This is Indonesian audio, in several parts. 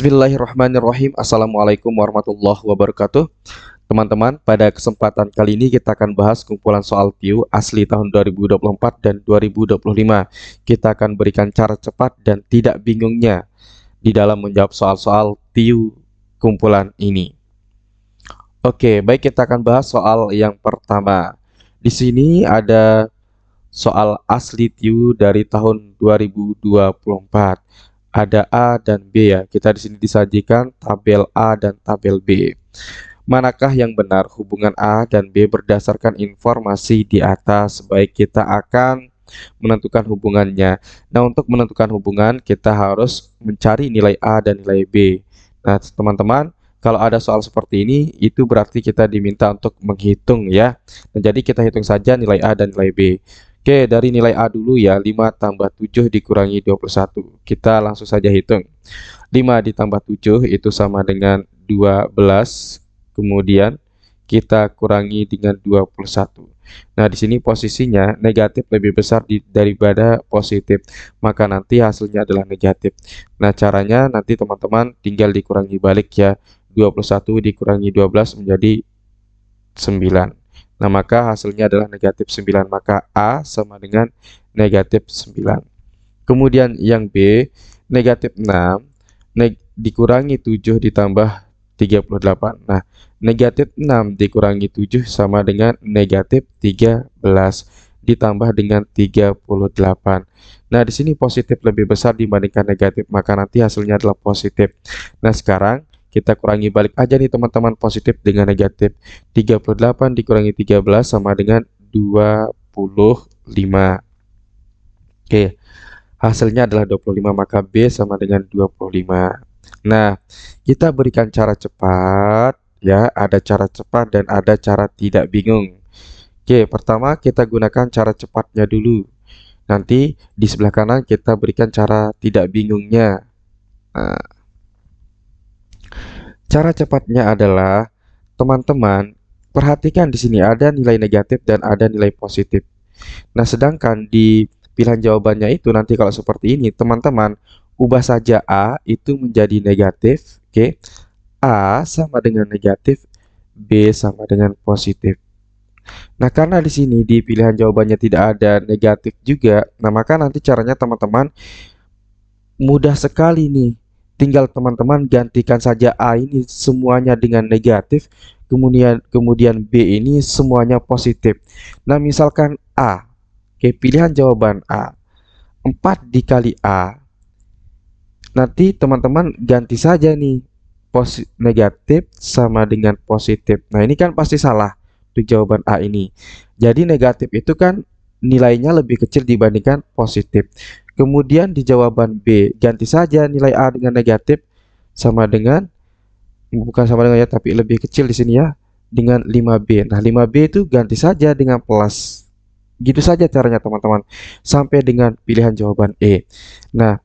Bismillahirrahmanirrahim. Assalamualaikum warahmatullahi wabarakatuh. Teman-teman, pada kesempatan kali ini kita akan bahas kumpulan soal TIU asli tahun 2024 dan 2025. Kita akan berikan cara cepat dan tidak bingungnya di dalam menjawab soal-soal TIU kumpulan ini. Oke, baik, kita akan bahas soal yang pertama. Di sini ada soal asli TIU dari tahun 2024. Ada A dan B ya. Kita di sini disajikan tabel A dan tabel B. Manakah yang benar hubungan A dan B berdasarkan informasi di atas? Baik, kita akan menentukan hubungannya. Nah, untuk menentukan hubungan kita harus mencari nilai A dan nilai B. Nah, teman-teman, kalau ada soal seperti ini, itu berarti kita diminta untuk menghitung ya. Nah, jadi kita hitung saja nilai A dan nilai B. Oke, dari nilai A dulu ya, 5 tambah 7 dikurangi 21. Kita langsung saja hitung. 5 ditambah 7 itu sama dengan 12. Kemudian kita kurangi dengan 21. Nah, di sini posisinya negatif lebih besar daripada positif. Maka nanti hasilnya adalah negatif. Nah, caranya nanti teman-teman tinggal dikurangi balik ya. 21 dikurangi 12 menjadi 9. Nah, maka hasilnya adalah negatif 9. Maka A sama dengan negatif 9. Kemudian yang B, negatif 6 dikurangi 7 ditambah 38. Nah, negatif 6 dikurangi 7 sama dengan negatif 13 ditambah dengan 38. Nah, di sini positif lebih besar dibandingkan negatif, maka nanti hasilnya adalah positif. Nah, sekarang kita kurangi balik aja nih teman-teman, positif dengan negatif. 38 dikurangi 13 sama dengan 25. Oke, hasilnya adalah 25, maka B sama dengan 25. Nah, kita berikan cara cepat ya, ada cara cepat dan ada cara tidak bingung. Oke, pertama kita gunakan cara cepatnya dulu. Nanti di sebelah kanan kita berikan cara tidak bingungnya. Nah, cara cepatnya adalah teman-teman perhatikan di sini ada nilai negatif dan ada nilai positif. Nah, sedangkan di pilihan jawabannya itu nanti kalau seperti ini, teman-teman ubah saja A itu menjadi negatif, oke. A sama dengan negatif, B sama dengan positif. Nah, karena di sini di pilihan jawabannya tidak ada negatif juga, nah maka nanti caranya teman-teman mudah sekali nih. Tinggal teman-teman gantikan saja A ini semuanya dengan negatif, kemudian B ini semuanya positif. Nah, misalkan A, oke, pilihan jawaban A, 4 dikali A. Nanti teman-teman ganti saja nih negatif sama dengan positif. Nah, ini kan pasti salah untuk jawaban A ini. Jadi negatif itu kan nilainya lebih kecil dibandingkan positif. Kemudian di jawaban B, ganti saja nilai A dengan negatif sama dengan, bukan sama dengan ya, tapi lebih kecil di sini ya, dengan 5B. Nah, 5B itu ganti saja dengan plus. Gitu saja caranya teman-teman, sampai dengan pilihan jawaban E. Nah,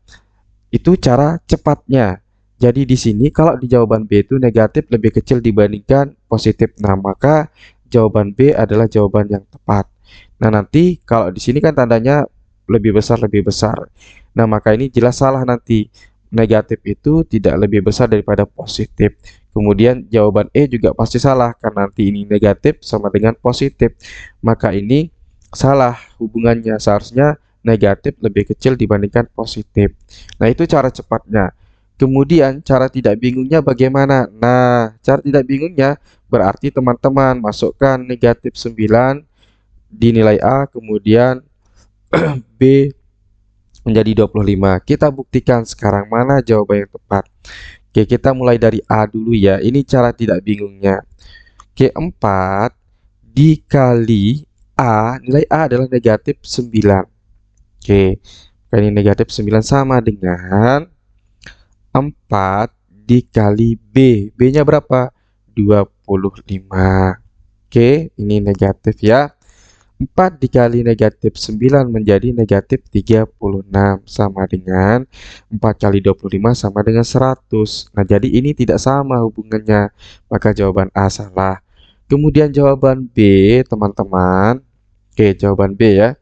itu cara cepatnya. Jadi di sini kalau di jawaban B itu negatif lebih kecil dibandingkan positif. Nah, maka jawaban B adalah jawaban yang tepat. Nah, nanti kalau di sini kan tandanya lebih besar. Nah, maka ini jelas salah nanti. Negatif itu tidak lebih besar daripada positif. Kemudian jawaban E juga pasti salah karena nanti ini negatif sama dengan positif. Maka ini salah hubungannya, seharusnya negatif lebih kecil dibandingkan positif. Nah, itu cara cepatnya. Kemudian cara tidak bingungnya bagaimana? Nah, cara tidak bingungnya berarti teman-teman masukkan negatif 9 di nilai A, kemudian B menjadi 25. Kita buktikan sekarang mana jawaban yang tepat. Oke, kita mulai dari A dulu ya. Ini cara tidak bingungnya. Oke, 4 dikali A, nilai A adalah negatif 9. Oke, ini negatif 9 sama dengan 4 dikali B. B-nya berapa? 25. Oke, ini negatif ya. 4 dikali negatif 9 menjadi negatif 36 sama dengan 4 kali 25 sama dengan 100. Nah, jadi ini tidak sama hubungannya, maka jawaban A salah. Kemudian jawaban B, teman-teman. Oke, jawaban B ya.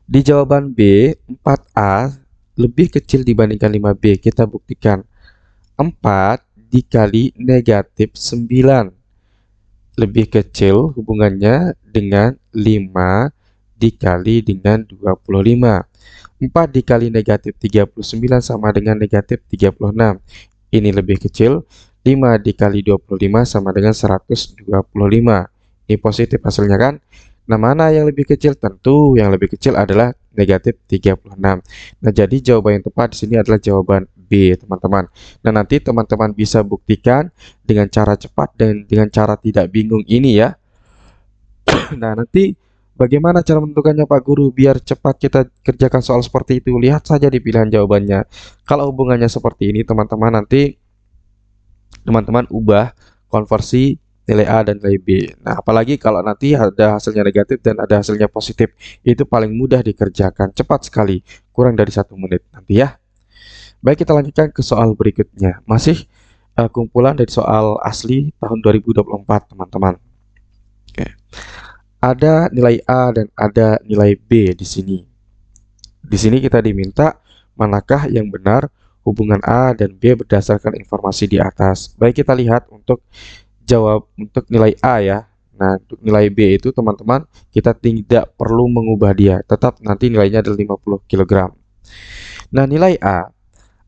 Di jawaban B, 4A lebih kecil dibandingkan 5B. Kita buktikan. 4 dikali negatif 9 lebih kecil hubungannya dengan 5 dikali dengan 25. 4 dikali negatif 39 sama dengan negatif 36. Ini lebih kecil. 5 dikali 25 sama dengan 125. Ini positif hasilnya kan? Nah, mana yang lebih kecil? Tentu yang lebih kecil adalah negatif 36. Nah, jadi jawaban yang tepat di sini adalah jawaban B, teman-teman. Nah, nanti teman-teman bisa buktikan dengan cara cepat dan dengan cara tidak bingung ini ya. Nah, nanti bagaimana cara menentukannya Pak Guru biar cepat kita kerjakan soal seperti itu? Lihat saja di pilihan jawabannya. Kalau hubungannya seperti ini, teman-teman, nanti teman-teman ubah konversi nilai A dan nilai B. Nah, apalagi kalau nanti ada hasilnya negatif dan ada hasilnya positif, itu paling mudah dikerjakan, cepat sekali, kurang dari 1 menit nanti ya. Baik, kita lanjutkan ke soal berikutnya. Masih kumpulan dari soal asli tahun 2024, teman-teman. Oke. Ada nilai A dan ada nilai B di sini. Di sini kita diminta manakah yang benar hubungan A dan B berdasarkan informasi di atas. Baik, kita lihat untuk jawab untuk nilai A ya. Nah, untuk nilai B itu teman-teman kita tidak perlu mengubah dia, tetap nanti nilainya adalah 50 kg. Nah, nilai A,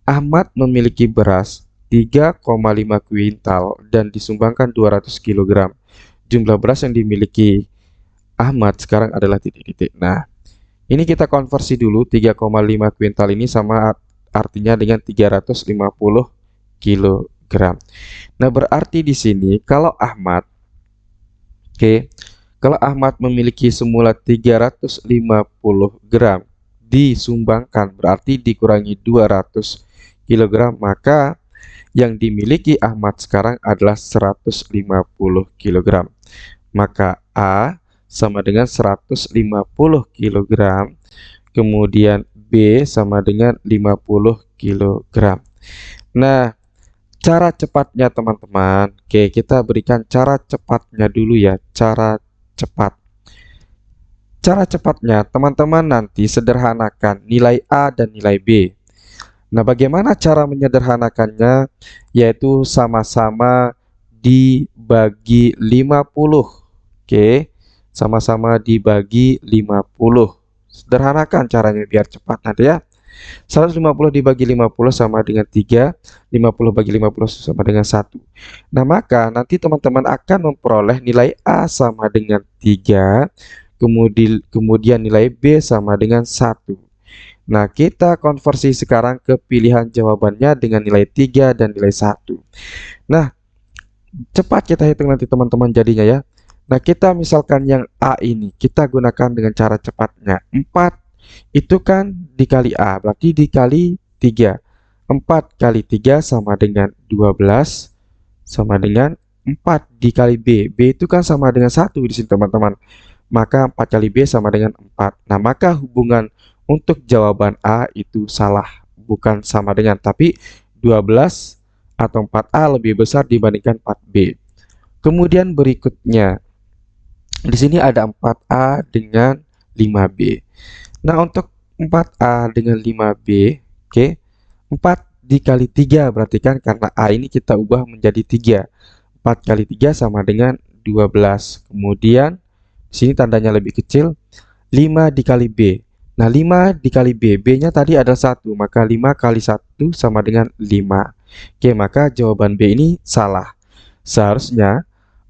Ahmad memiliki beras 3,5 kuintal dan disumbangkan 200 kg. Jumlah beras yang dimiliki Ahmad sekarang adalah titik-titik. Nah, ini kita konversi dulu 3,5 kuintal ini sama artinya dengan 350 kg. Nah, berarti di sini kalau Ahmad kalau Ahmad memiliki semula 350 gram disumbangkan berarti dikurangi 200 kg, maka yang dimiliki Ahmad sekarang adalah 150 kg. Maka A sama dengan 150 kg, kemudian B sama dengan 50 kg. Nah, cara cepatnya teman-teman, oke, kita berikan cara cepatnya dulu ya, cara cepat. Cara cepatnya teman-teman nanti sederhanakan nilai A dan nilai B. Nah, bagaimana cara menyederhanakannya? Yaitu sama-sama dibagi 50. Oke, sama-sama dibagi 50. Sederhanakan caranya biar cepat nanti ya. 150 dibagi 50 sama dengan 3, 50 bagi 50 sama dengan 1. Nah, maka nanti teman-teman akan memperoleh nilai A sama dengan 3, kemudian nilai B sama dengan 1. Nah, kita konversi sekarang ke pilihan jawabannya dengan nilai 3 dan nilai 1. Nah, cepat kita hitung nanti teman-teman jadinya ya. Nah, kita misalkan yang A ini, kita gunakan dengan cara cepatnya. 4 itu kan dikali A, berarti dikali 3. 4 kali 3 sama dengan 12, sama dengan 4 dikali B. B itu kan sama dengan 1 di sini teman-teman. Maka 4 kali B sama dengan 4. Nah, maka hubungan untuk jawaban A itu salah, bukan sama dengan, tapi 12 atau 4A lebih besar dibandingkan 4B. Kemudian berikutnya, di sini ada 4A dengan 5B. Nah, untuk 4A dengan 5B, oke, 4 dikali 3 berarti kan karena A ini kita ubah menjadi 3. 4 kali 3 sama dengan 12. Kemudian di sini tandanya lebih kecil, 5 dikali B. Nah, 5 dikali B, B-nya tadi adalah 1, maka 5 kali 1 sama dengan 5. Oke, maka jawaban B ini salah. Seharusnya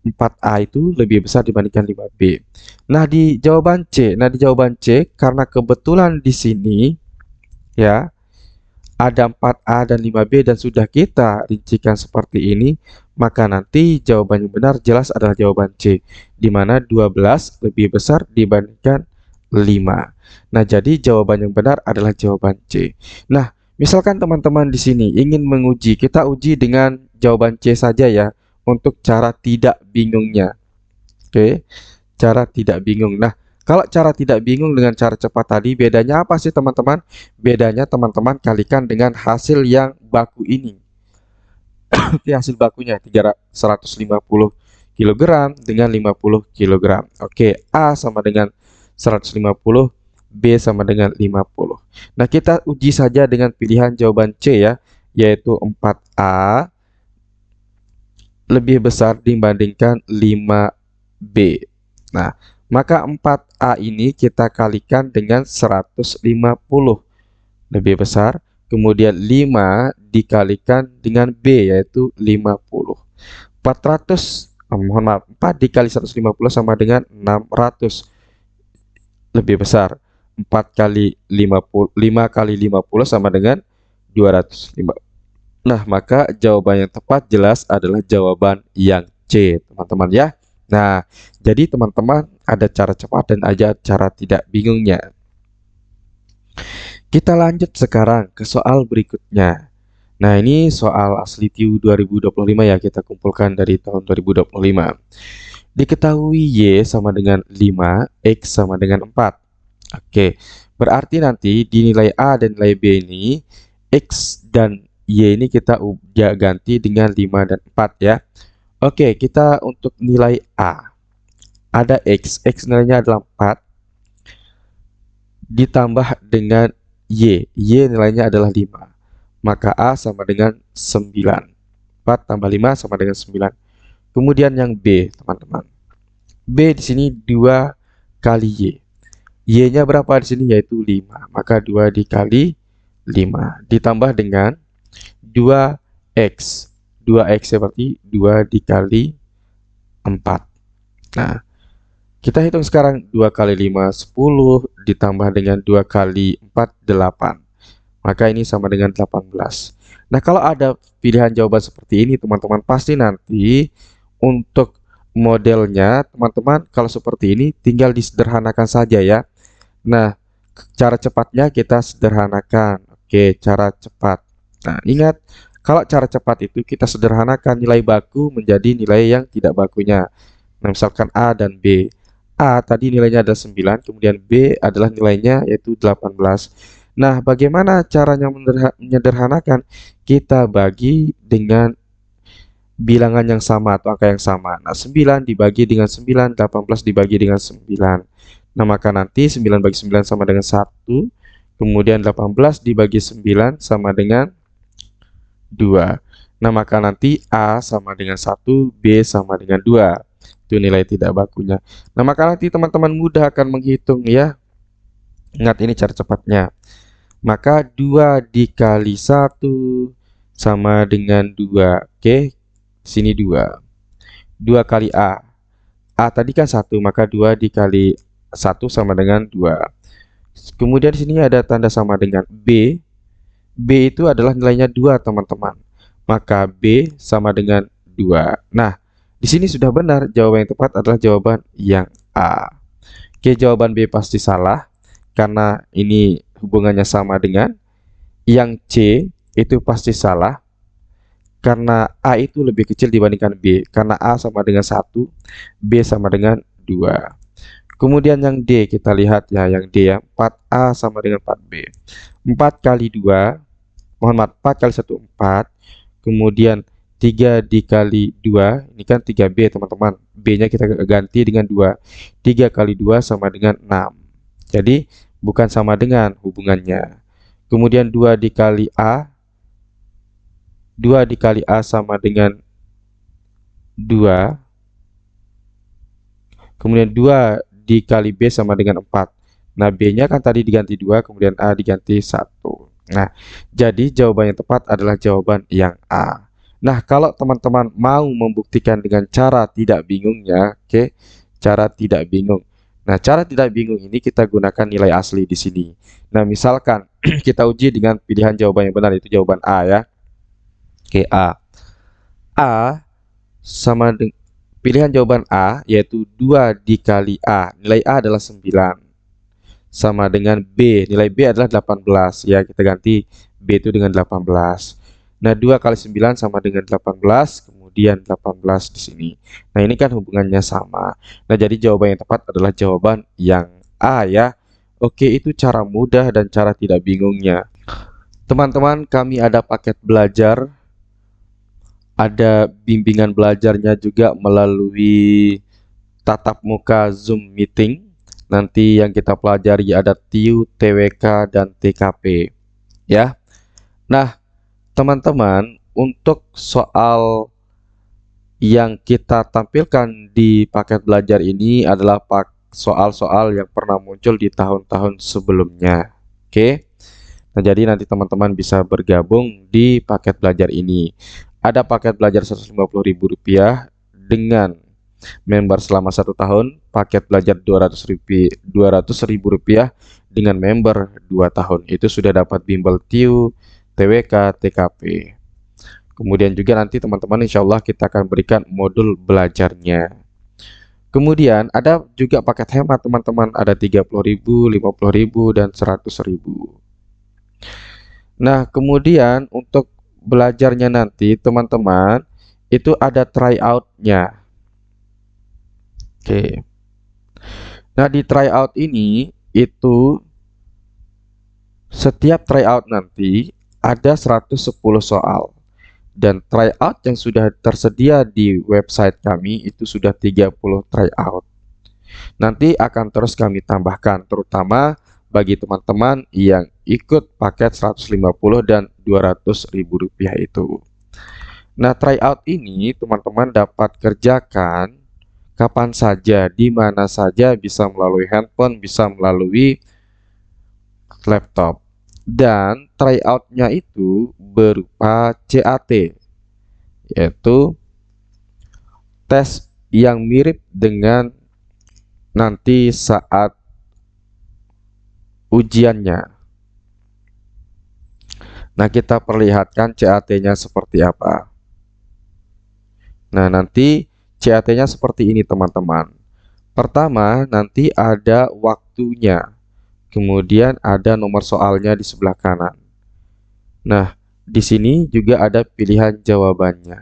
4A itu lebih besar dibandingkan 5B. Nah, di jawaban C, karena kebetulan di sini ya ada 4A dan 5B dan sudah kita rincikan seperti ini, maka nanti jawaban yang benar jelas adalah jawaban C, di mana 12 lebih besar dibandingkan 5. Nah, jadi jawaban yang benar adalah jawaban C. Nah, misalkan teman-teman di sini ingin menguji, kita uji dengan jawaban C saja ya, untuk cara tidak bingungnya. Oke, cara tidak bingung. Nah, kalau cara tidak bingung dengan cara cepat tadi, bedanya apa sih teman-teman? Bedanya teman-teman kalikan dengan hasil yang baku ini. Nanti hasil bakunya 150 kg dengan 50 kg. Oke, A sama dengan 150 B sama dengan 50. Nah, kita uji saja dengan pilihan jawaban C ya, yaitu 4A lebih besar dibandingkan 5B. Nah, maka 4A ini kita kalikan dengan 150 lebih besar, kemudian 5 dikalikan dengan B yaitu 50. 4 dikali 150 sama dengan 600 lebih besar. 4 kali 50, 5 kali 50 sama dengan 205. Nah, maka jawaban yang tepat jelas adalah jawaban yang C, teman-teman ya. Nah, jadi teman-teman ada cara cepat dan ada cara tidak bingungnya. Kita lanjut sekarang ke soal berikutnya. Nah, ini soal asli TIU 2025 ya, kita kumpulkan dari tahun 2025. Diketahui Y sama dengan 5, X sama dengan 4. Oke, berarti nanti di nilai A dan nilai B ini, X dan Y ini kita ganti dengan 5 dan 4 ya. Oke, kita untuk nilai A. Ada X nilainya adalah 4. Ditambah dengan Y nilainya adalah 5. Maka A sama dengan 9. 4 tambah 5 sama dengan 9. Kemudian yang B, teman-teman. B di sini 2 kali Y. Y-nya berapa di sini? Yaitu 5. Maka 2 dikali 5 ditambah dengan 2X. 2X seperti 2 dikali 4. Nah, kita hitung sekarang 2 kali 5, 10 ditambah dengan 2 kali 4, 8. Maka ini sama dengan 18. Nah, kalau ada pilihan jawaban seperti ini, teman-teman, pasti nanti untuk modelnya, teman-teman, kalau seperti ini tinggal disederhanakan saja ya. Nah, cara cepatnya kita sederhanakan. Oke, cara cepat. Nah, ingat, kalau cara cepat itu kita sederhanakan nilai baku menjadi nilai yang tidak bakunya. Nah, misalkan A dan B. A tadi nilainya adalah 9, kemudian B adalah nilainya yaitu 18. Nah, bagaimana caranya menyederhanakan? Kita bagi dengan bilangan yang sama atau angka yang sama. Nah, 9 dibagi dengan 9, 18 dibagi dengan 9. Nah, maka nanti 9 bagi 9 sama dengan 1, kemudian 18 dibagi 9 sama dengan 2. Nah, maka nanti A sama dengan 1, B sama dengan 2. Itu nilai tidak bakunya. Nah, maka nanti teman-teman mudah akan menghitung ya. Ingat, ini cara cepatnya. Maka 2 dikali 1 sama dengan 2. Oke, sini 2. 2 kali A. A tadi kan 1, maka 2 dikali 1 sama dengan 2. Kemudian di sini ada tanda sama dengan B. B itu adalah nilainya 2, teman-teman. Maka B sama dengan 2. Nah, di sini sudah benar. Jawaban yang tepat adalah jawaban yang A. Oke, jawaban B pasti salah karena ini hubungannya sama dengan yang C itu pasti salah karena A itu lebih kecil dibandingkan B. Karena A sama dengan 1, B sama dengan 2. Kemudian yang D kita lihat ya, yang D ya, 4A sama dengan 4B. 4 kali 2, mohon maaf, 4 kali 1, 4. Kemudian 3 dikali 2, ini kan 3B teman-teman. B-nya kita ganti dengan 2. 3 kali 2 sama dengan 6. Jadi bukan sama dengan hubungannya. Kemudian 2 dikali A. 2 dikali A sama dengan 2. Kemudian 2 dikali B sama dengan 4. Nah, B-nya kan tadi diganti 2, kemudian A diganti 1. Nah, jadi jawaban yang tepat adalah jawaban yang A. Nah, kalau teman-teman mau membuktikan dengan cara tidak bingungnya, oke, cara tidak bingung. Nah, cara tidak bingung ini kita gunakan nilai asli di sini. Nah, misalkan kita uji dengan pilihan jawaban yang benar, itu jawaban A ya. Oke, A. A sama dengan pilihan jawaban A yaitu 2 dikali A. Nilai A adalah 9. Sama dengan B. Nilai B adalah 18. Ya, kita ganti B itu dengan 18. Nah, 2 kali 9 sama dengan 18. Kemudian 18 di sini. Nah, ini kan hubungannya sama. Nah, jadi jawaban yang tepat adalah jawaban yang A ya. Oke, itu cara mudah dan cara tidak bingungnya. Teman-teman, kami ada paket belajar. Ada bimbingan belajarnya juga melalui tatap muka Zoom meeting. Nanti yang kita pelajari ada TIU, TWK, dan TKP ya. Nah, teman-teman, untuk soal yang kita tampilkan di paket belajar ini adalah soal-soal yang pernah muncul di tahun-tahun sebelumnya. Oke. Nah, jadi nanti teman-teman bisa bergabung di paket belajar ini. Ada paket belajar Rp150.000 dengan member selama 1 tahun, paket belajar Rp200.000 dengan member 2 tahun. Itu sudah dapat bimbel TIU, TWK, TKP. Kemudian juga nanti teman-teman insya Allah kita akan berikan modul belajarnya. Kemudian ada juga paket hemat teman-teman, ada 30.000, 50.000, dan 100.000. Nah, kemudian untuk belajarnya nanti teman-teman itu ada tryout-nya. Oke. Nah, di tryout ini itu setiap tryout nanti ada 110 soal. Dan tryout yang sudah tersedia di website kami itu sudah 30 tryout. Nanti akan terus kami tambahkan, terutama bagi teman-teman yang ikut paket 150 dan Rp200.000 itu. Nah, tryout ini teman-teman dapat kerjakan kapan saja, di mana saja, bisa melalui handphone, bisa melalui laptop. Dan tryoutnya itu berupa CAT, yaitu tes yang mirip dengan nanti saat ujiannya. Nah, kita perlihatkan CAT-nya seperti apa. Nah, nanti CAT-nya seperti ini teman-teman. Pertama, nanti ada waktunya. Kemudian ada nomor soalnya di sebelah kanan. Nah, di sini juga ada pilihan jawabannya.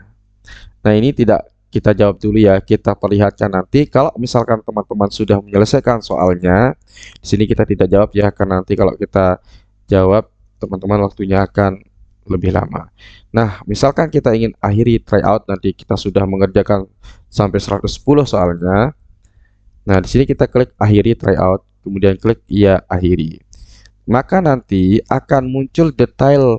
Nah, ini tidak kita jawab dulu ya, kita perlihatkan nanti. Kalau misalkan teman-teman sudah menyelesaikan soalnya, di sini kita tidak jawab ya, karena nanti kalau kita jawab, teman-teman waktunya akan lebih lama. Nah, misalkan kita ingin akhiri tryout, nanti kita sudah mengerjakan sampai 110 soalnya. Nah, di sini kita klik akhiri tryout, kemudian klik iya akhiri. Maka nanti akan muncul detail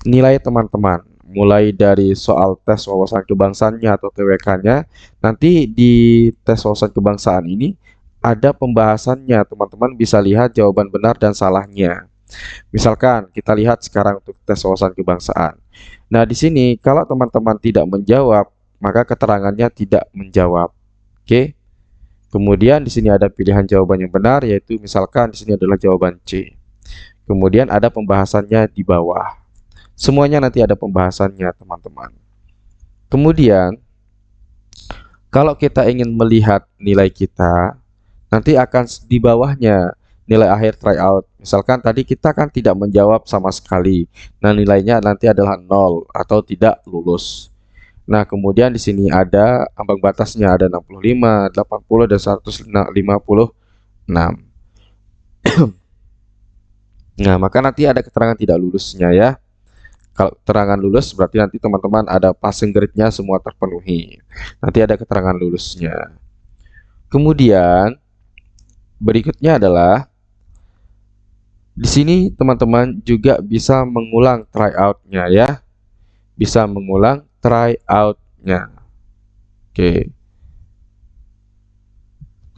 nilai teman-teman, mulai dari soal tes wawasan kebangsaannya atau TWK-nya. Nanti di tes wawasan kebangsaan ini ada pembahasannya, teman-teman bisa lihat jawaban benar dan salahnya. Misalkan kita lihat sekarang untuk tes wawasan kebangsaan. Nah, di sini kalau teman-teman tidak menjawab, maka keterangannya tidak menjawab. Oke. Kemudian di sini ada pilihan jawaban yang benar, yaitu misalkan di sini adalah jawaban C. Kemudian ada pembahasannya di bawah. Semuanya nanti ada pembahasannya, teman-teman. Kemudian kalau kita ingin melihat nilai kita, nanti akan di bawahnya nilai akhir tryout. Misalkan tadi kita kan tidak menjawab sama sekali. Nah, nilainya nanti adalah 0 atau tidak lulus. Nah, kemudian di sini ada ambang batasnya, ada 65, 80, dan 156. Nah, maka nanti ada keterangan tidak lulusnya ya. Kalau keterangan lulus berarti nanti teman-teman ada passing grade-nya semua terpenuhi. Nanti ada keterangan lulusnya. Kemudian berikutnya adalah di sini teman-teman juga bisa mengulang tryout-nya ya. Bisa mengulang tryout-nya. Oke.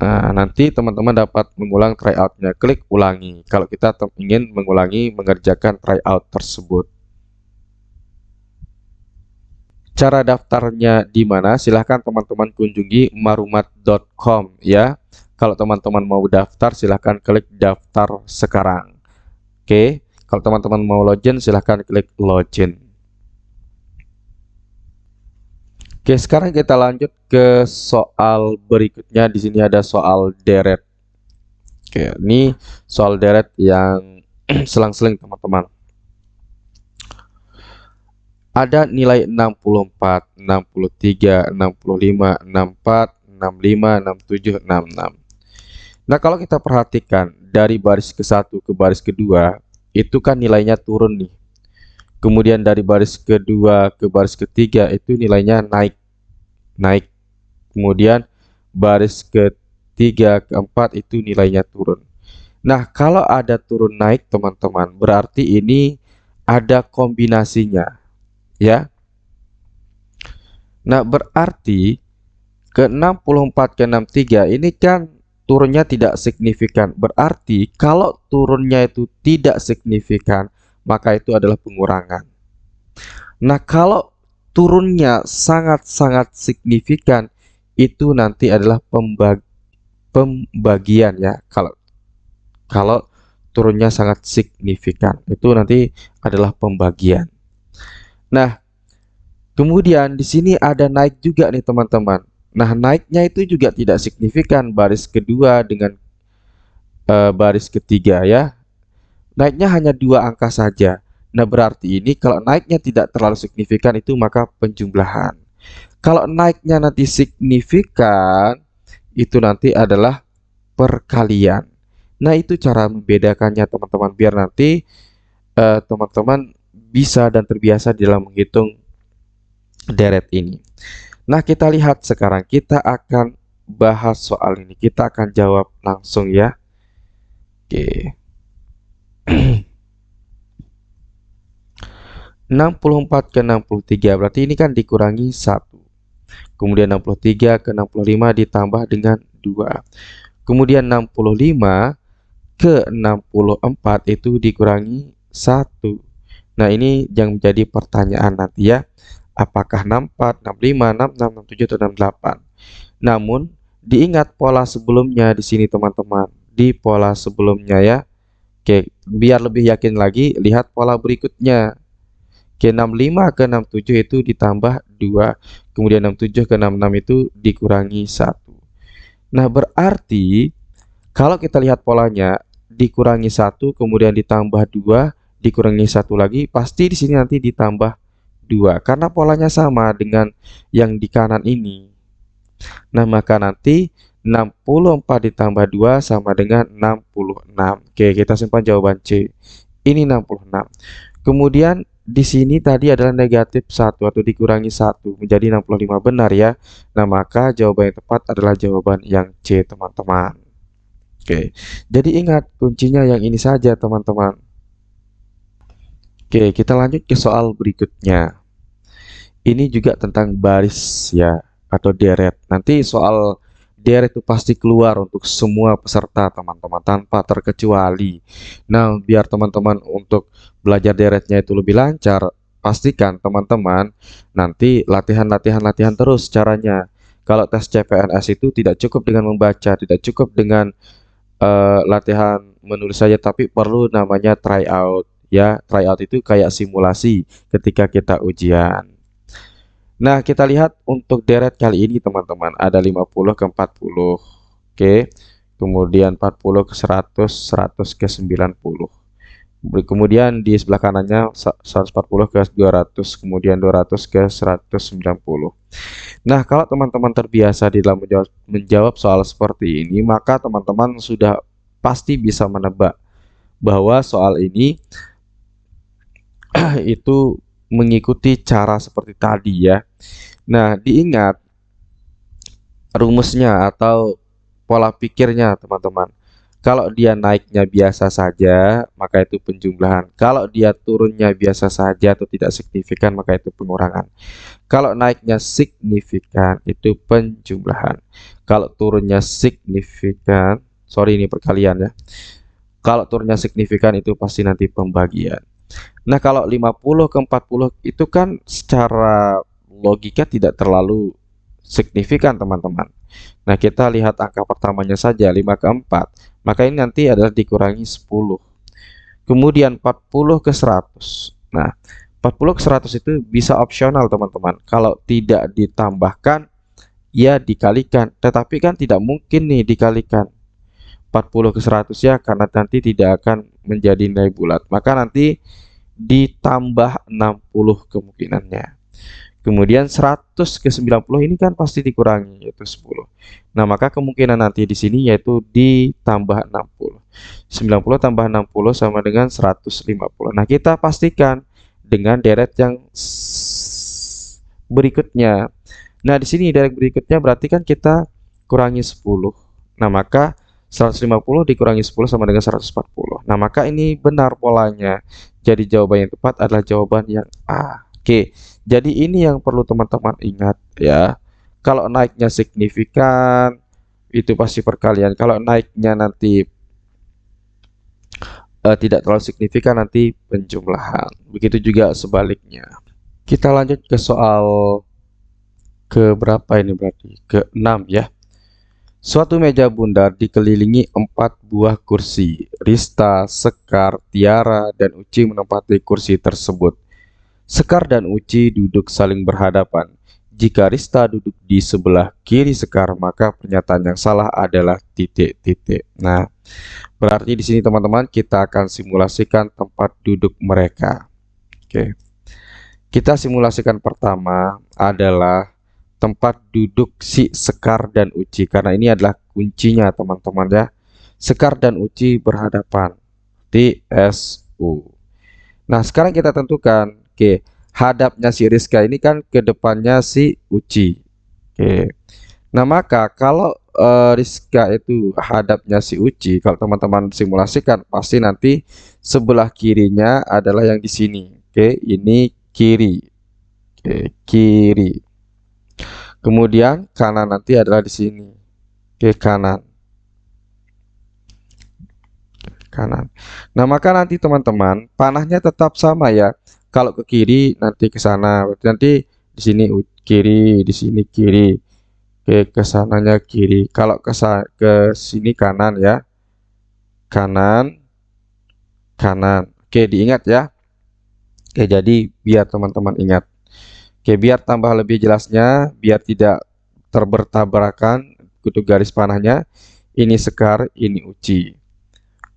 Nah, nanti teman-teman dapat mengulang tryout-nya. Klik ulangi kalau kita ingin mengulangi mengerjakan tryout tersebut. Cara daftarnya di mana? Silahkan teman-teman kunjungi marumat.com ya. Kalau teman-teman mau daftar, silahkan klik daftar sekarang. Oke. Kalau teman-teman mau login, silahkan klik login. Oke, sekarang kita lanjut ke soal berikutnya. Di sini ada soal deret. Oke, ini soal deret yang selang-seling teman-teman. Ada nilai 64, 63, 65, 64, 65, 67, 66. Nah, kalau kita perhatikan dari baris ke-1 ke baris kedua, itu kan nilainya turun nih. Kemudian dari baris kedua ke baris ketiga itu nilainya naik. Kemudian baris ke-3 ketiga, keempat itu nilainya turun. Nah, kalau ada turun naik teman-teman, berarti ini ada kombinasinya ya. Nah, berarti ke 64 ke 63 ini kan turunnya tidak signifikan. Berarti kalau turunnya itu tidak signifikan, maka itu adalah pengurangan. Nah, kalau turunnya sangat-sangat signifikan, itu nanti adalah pembagian ya. Kalau turunnya sangat signifikan, itu nanti adalah pembagian. Nah, kemudian di sini ada naik juga nih teman-teman. Nah, naiknya itu juga tidak signifikan, baris kedua dengan baris ketiga ya. Naiknya hanya 2 angka saja. Nah, berarti ini kalau naiknya tidak terlalu signifikan itu maka penjumlahan. Kalau naiknya nanti signifikan, itu nanti adalah perkalian. Nah, itu cara membedakannya teman-teman, biar nanti teman-teman bisa dan terbiasa dalam menghitung deret ini. Nah, kita lihat sekarang, kita akan bahas soal ini. Kita akan jawab langsung ya. Oke. 64 ke 63 berarti ini kan dikurangi 1. Kemudian 63 ke 65 ditambah dengan 2. Kemudian 65 ke 64 itu dikurangi 1. Nah, ini yang menjadi pertanyaan nanti ya. Apakah 64, 65, 66, 67 atau 68? Namun diingat pola sebelumnya di sini teman-teman. Di pola sebelumnya ya. Oke, biar lebih yakin lagi, lihat pola berikutnya. Oke, 65 ke 67 itu ditambah 2. Kemudian 67 ke 66 itu dikurangi 1. Nah, berarti kalau kita lihat polanya, dikurangi 1, kemudian ditambah 2, dikurangi 1 lagi, pasti di sini nanti ditambah 2. Karena polanya sama dengan yang di kanan ini. Nah, maka nanti 64 ditambah 2 sama dengan 66. Oke, kita simpan jawaban C. Ini 66. Kemudian di sini tadi adalah negatif 1 atau dikurangi 1 menjadi 65, benar ya. Nah, maka jawaban yang tepat adalah jawaban yang C, teman-teman. Oke, jadi ingat kuncinya yang ini saja, teman-teman. Oke, kita lanjut ke soal berikutnya. Ini juga tentang baris ya, atau deret. Nanti soal deret itu pasti keluar untuk semua peserta teman-teman tanpa terkecuali. Nah, biar teman-teman untuk belajar deretnya itu lebih lancar, pastikan teman-teman nanti latihan terus caranya. Kalau tes CPNS itu tidak cukup dengan membaca, tidak cukup dengan latihan menulis saja, tapi perlu namanya tryout ya. Tryout itu kayak simulasi ketika kita ujian. Nah, kita lihat untuk deret kali ini teman-teman, ada 50 ke 40. Oke. Kemudian 40 ke 100, 100 ke 90. Kemudian di sebelah kanannya 140 ke 200, kemudian 200 ke 190. Nah, kalau teman-teman terbiasa di dalam menjawab soal seperti ini, maka teman-teman sudah pasti bisa menebak bahwa soal ini itu mengikuti cara seperti tadi ya. Nah, diingat rumusnya atau pola pikirnya teman-teman. Kalau dia naiknya biasa saja, maka itu penjumlahan. Kalau dia turunnya biasa saja atau tidak signifikan, maka itu pengurangan. Kalau naiknya signifikan, itu penjumlahan. Kalau turunnya signifikan, sorry ini perkalian ya. Kalau turunnya signifikan itu pasti nanti pembagian. Nah, kalau 50 ke 40 itu kan secara logika tidak terlalu signifikan, teman-teman. Nah, kita lihat angka pertamanya saja, 5 ke 4. Maka ini nanti adalah dikurangi 10. Kemudian 40 ke 100. Nah, 40 ke 100 itu bisa opsional, teman-teman. Kalau tidak ditambahkan, ya dikalikan. Tetapi kan tidak mungkin nih dikalikan 40 ke 100 ya, karena nanti tidak akan menjadi nilai bulat. Maka nanti ditambah 60 kemungkinannya. Kemudian 100 ke 90 ini kan pasti dikurangi, yaitu 10. Nah, maka kemungkinan nanti di sini yaitu ditambah 60. 90 tambah 60 sama dengan 150. Nah, kita pastikan dengan deret yang berikutnya. Nah, di sini deret berikutnya berarti kan kita kurangi 10. Nah, maka 150 dikurangi 10 sama dengan 140. Nah, maka ini benar polanya. Jadi jawaban yang tepat adalah jawaban yang A. Oke, jadi ini yang perlu teman-teman ingat ya. Kalau naiknya signifikan, itu pasti perkalian. Kalau naiknya nanti tidak terlalu signifikan, nanti penjumlahan. Begitu juga sebaliknya. Kita lanjut ke soal ke berapa ini berarti? Ke-6 ya. Suatu meja bundar dikelilingi 4 buah kursi. Rista, Sekar, Tiara, dan Uci menempati kursi tersebut. Sekar dan Uci duduk saling berhadapan. Jika Rista duduk di sebelah kiri Sekar, maka pernyataan yang salah adalah titik-titik. Nah, berarti di sini teman-teman kita akan simulasikan tempat duduk mereka. Oke. Kita simulasikan pertama adalah tempat duduk si Sekar dan Uci, karena ini adalah kuncinya teman-teman ya. Sekar dan Uci berhadapan, TSU. Nah, sekarang kita tentukan, oke, hadapnya si Rizka ini kan ke depannya si Uci. Oke. Nah, maka kalau Rizka itu hadapnya si Uci, kalau teman-teman simulasikan pasti nanti sebelah kirinya adalah yang di sini. Oke, ini kiri. Oke, kiri. Kemudian kanan nanti adalah di sini. Oke, kanan. Kanan. Nah, maka nanti teman-teman, panahnya tetap sama ya. Kalau ke kiri nanti ke sana. Berarti nanti di sini kiri, di sini kiri. Oke, ke sananya kiri. Kalau ke sini kanan ya. Kanan, kanan. Oke, diingat ya. Oke, jadi biar teman-teman ingat. Oke, biar tambah lebih jelasnya, biar tidak bertabrakan kutu garis panahnya. Ini Sekar, ini Uci.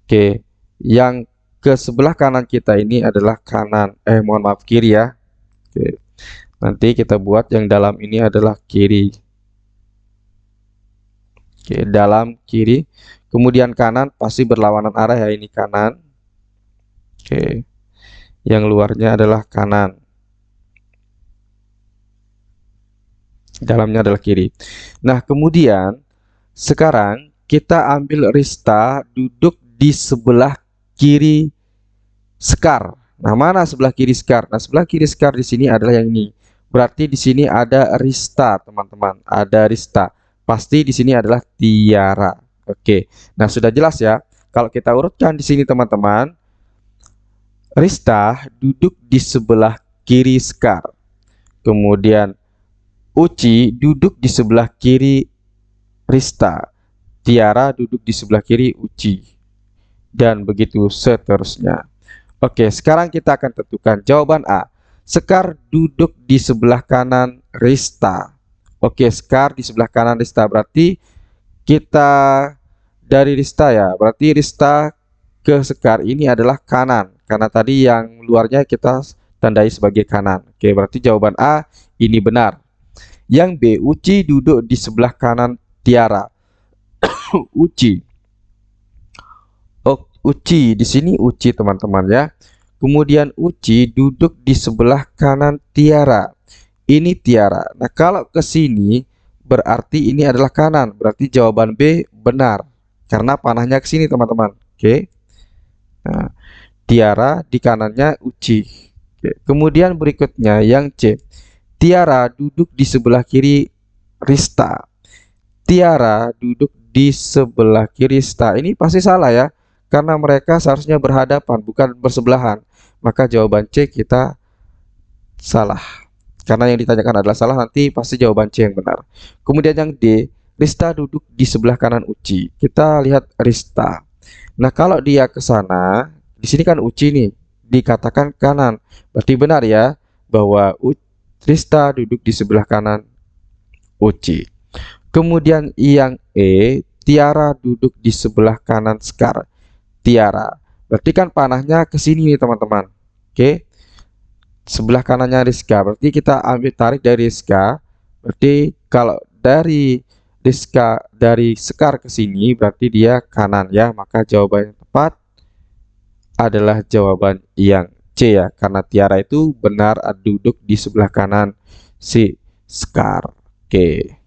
Oke, yang ke sebelah kanan kita ini adalah kanan. Mohon maaf, kiri ya. Oke, nanti kita buat yang dalam ini adalah kiri. Oke, dalam kiri. Kemudian kanan pasti berlawanan arah ya, ini kanan. Oke, yang luarnya adalah kanan. Dalamnya adalah kiri. Nah, kemudian sekarang kita ambil Rista duduk di sebelah kiri Sekar. Nah, mana sebelah kiri Sekar? Nah, sebelah kiri Sekar di sini adalah yang ini. Berarti di sini ada Rista, teman-teman. Ada Rista. Pasti di sini adalah Tiara. Oke. Nah, sudah jelas ya. Kalau kita urutkan di sini, teman-teman, Rista duduk di sebelah kiri Sekar. Kemudian Uci duduk di sebelah kiri Rista. Tiara duduk di sebelah kiri Uci. Dan begitu seterusnya. Oke, sekarang kita akan tentukan jawaban A. Sekar duduk di sebelah kanan Rista. Oke, Sekar di sebelah kanan Rista. Berarti kita dari Rista ya. Berarti Rista ke Sekar ini adalah kanan. Karena tadi yang luarnya kita tandai sebagai kanan. Oke, berarti jawaban A ini benar. Yang B, Uci duduk di sebelah kanan Tiara. Uci. Oh, Uci di sini Uci teman-teman ya. Kemudian Uci duduk di sebelah kanan Tiara. Ini Tiara. Nah, kalau ke sini berarti ini adalah kanan. Berarti jawaban B benar. Karena panahnya ke sini teman-teman. Oke. Nah, Tiara di kanannya Uci. Oke. Kemudian berikutnya yang C. Tiara duduk di sebelah kiri Rista. Tiara duduk di sebelah kiri Rista. Ini pasti salah ya. Karena mereka seharusnya berhadapan, bukan bersebelahan. Maka jawaban C kita salah. Karena yang ditanyakan adalah salah, nanti pasti jawaban C yang benar. Kemudian yang D, Rista duduk di sebelah kanan Uci. Kita lihat Rista. Nah, kalau dia ke sana, di sini kan Uci nih, dikatakan kanan. Berarti benar ya, bahwa Rista duduk di sebelah kanan Uci. Kemudian yang E, Tiara duduk di sebelah kanan Sekar. Tiara. Berarti kan panahnya ke sini nih teman-teman. Oke. Sebelah kanannya Rizka. Berarti kita ambil tarik dari Rizka. Berarti kalau dari Rizka dari Sekar ke sini berarti dia kanan ya. Maka jawaban yang tepat adalah jawaban yang C ya. Karena Tiara itu benar duduk di sebelah kanan si Sekar. Oke.